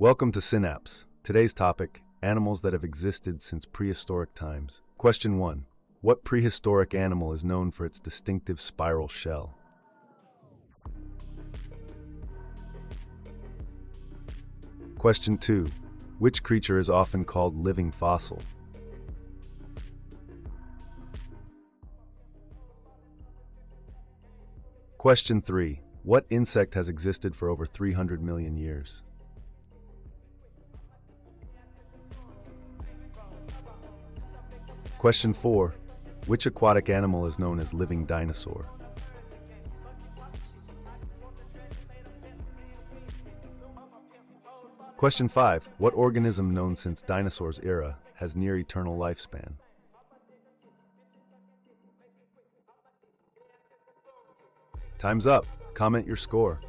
Welcome to Synapse. Today's topic, animals that have existed since prehistoric times. Question 1. What prehistoric animal is known for its distinctive spiral shell? Question 2. Which creature is often called living fossil? Question 3. What insect has existed for over 300 million years? Question 4. Which aquatic animal is known as living dinosaur? Question 5. What organism known since dinosaurs' era has near eternal lifespan? Time's up. Comment your score.